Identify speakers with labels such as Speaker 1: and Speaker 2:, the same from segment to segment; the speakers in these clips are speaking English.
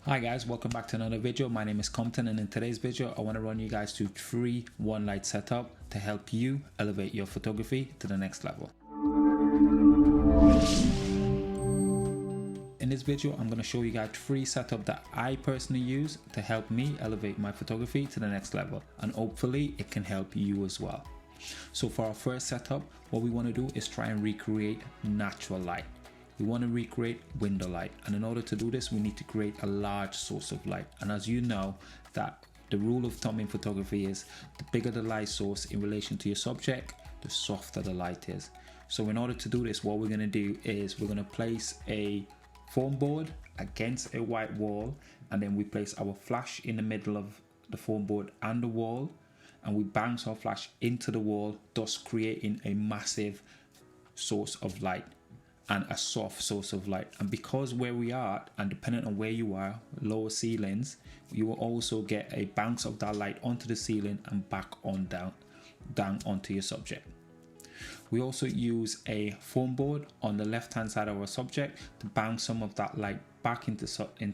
Speaker 1: Hi guys, welcome back to another video. My name is Compton, and in today's video I want to run you guys through 3 one light setup to help you elevate your photography to the next level. In this video I'm going to show you guys 3 setups that I personally use to help me elevate my photography to the next level, and hopefully it can help you as well. So for our first setup, what we want to do is try and recreate natural light. We want to recreate window light, and in order to do this we need to create a large source of light. And as you know, that the rule of thumb in photography is the bigger the light source in relation to your subject, the softer the light is. So in order to do this, what we're going to do is we're going to place a foam board against a white wall, and then we place our flash in the middle of the foam board and the wall, and we bounce our flash into the wall, thus creating a massive source of light and a soft source of light. And because where we are, and depending on where you are, lower ceilings, you will also get a bounce of that light onto the ceiling and back on down onto your subject. We also use a foam board on the left hand side of our subject to bounce some of that light back into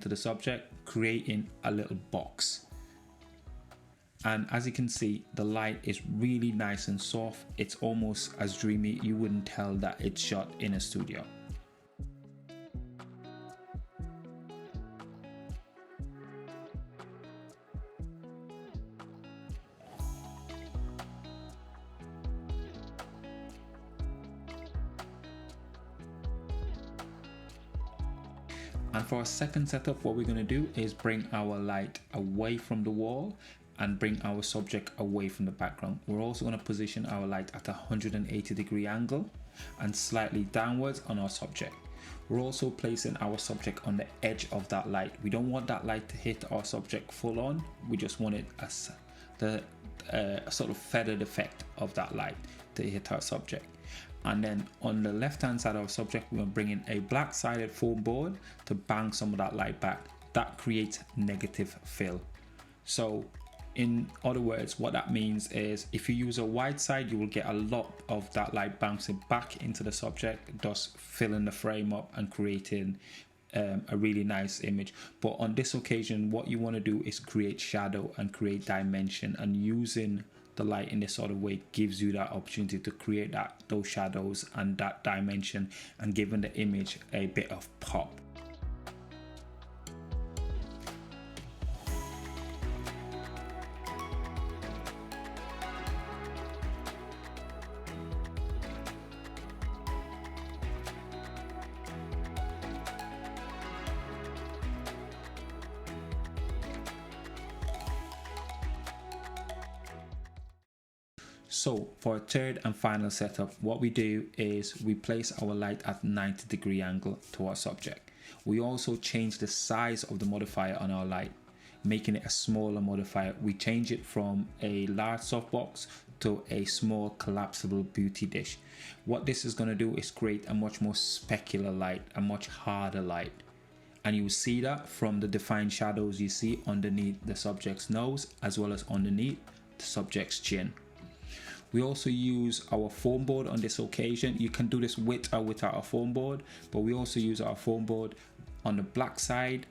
Speaker 1: the subject, creating a little box. And as you can see, the light is really nice and soft. It's almost as dreamy, you wouldn't tell that it's shot in a studio. And for our second setup, what we're going to do is bring our light away from the wall and bring our subject away from the background. We're also going to position our light at a 180-degree angle and slightly downwards on our subject. We're also placing our subject on the edge of that light. We don't want that light to hit our subject full on. We just want it as the sort of feathered effect of that light to hit our subject. And then on the left hand side of our subject, we're going to bring in a black sided foam board to bounce some of that light back. That creates negative fill. So in other words, what that means is if you use a white side, you will get a lot of that light bouncing back into the subject, thus filling the frame up and creating a really nice image. But on this occasion, what you want to do is create shadow and create dimension, and using the light in this sort of way gives you that opportunity to create those shadows and that dimension, and giving the image a bit of pop. So for a third and final setup, what we do is we place our light at 90-degree angle to our subject. We also change the size of the modifier on our light, making it a smaller modifier. We change it from a large softbox to a small collapsible beauty dish. What this is going to do is create a much more specular light, a much harder light. And you will see that from the defined shadows you see underneath the subject's nose as well as underneath the subject's chin. We also use our foam board on this occasion. You can do this with or without a foam board, but we also use our foam board on the black side,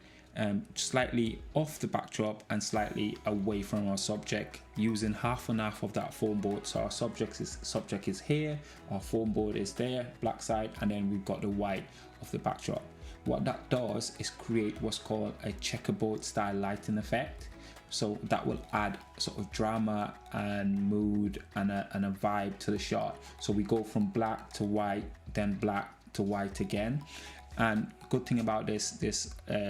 Speaker 1: slightly off the backdrop and slightly away from our subject, using half and half of that foam board. So our subject is here, our foam board is there, black side, and then we've got the white of the backdrop. What that does is create what's called a checkerboard style lighting effect. So that will add sort of drama and mood and a vibe to the shot. So we go from black to white, then black to white again. And good thing about this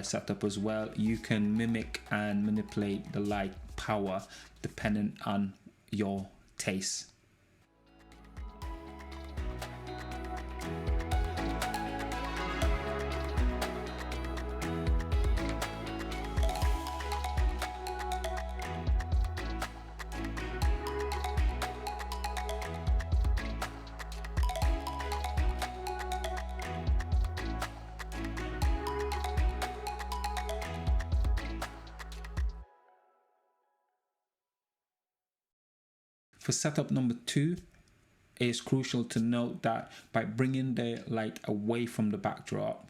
Speaker 1: setup as well, you can mimic and manipulate the light power depending on your taste. For setup number 2, it is crucial to note that by bringing the light away from the backdrop,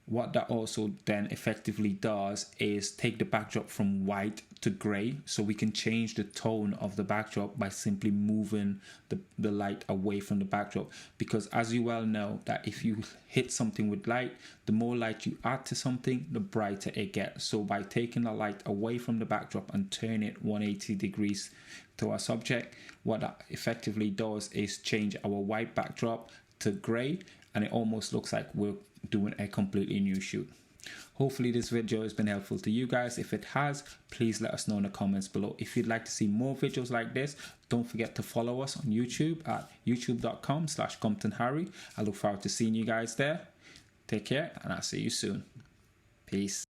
Speaker 1: What that also then effectively does is take the backdrop from white to gray, so we can change the tone of the backdrop by simply moving the light away from the backdrop. Because as you well know, that if you hit something with light, the more light you add to something, the brighter it gets. So by taking the light away from the backdrop and turning it 180 degrees to our subject, what that effectively does is change our white backdrop to gray, and it almost looks like we're doing a completely new shoot. Hopefully this video has been helpful to you guys. If it has, please let us know in the comments below. If you'd like to see more videos like this, don't forget to follow us on YouTube at youtube.com/ComptonHarry. I look forward to seeing you guys there. Take care, and I'll see you soon. Peace.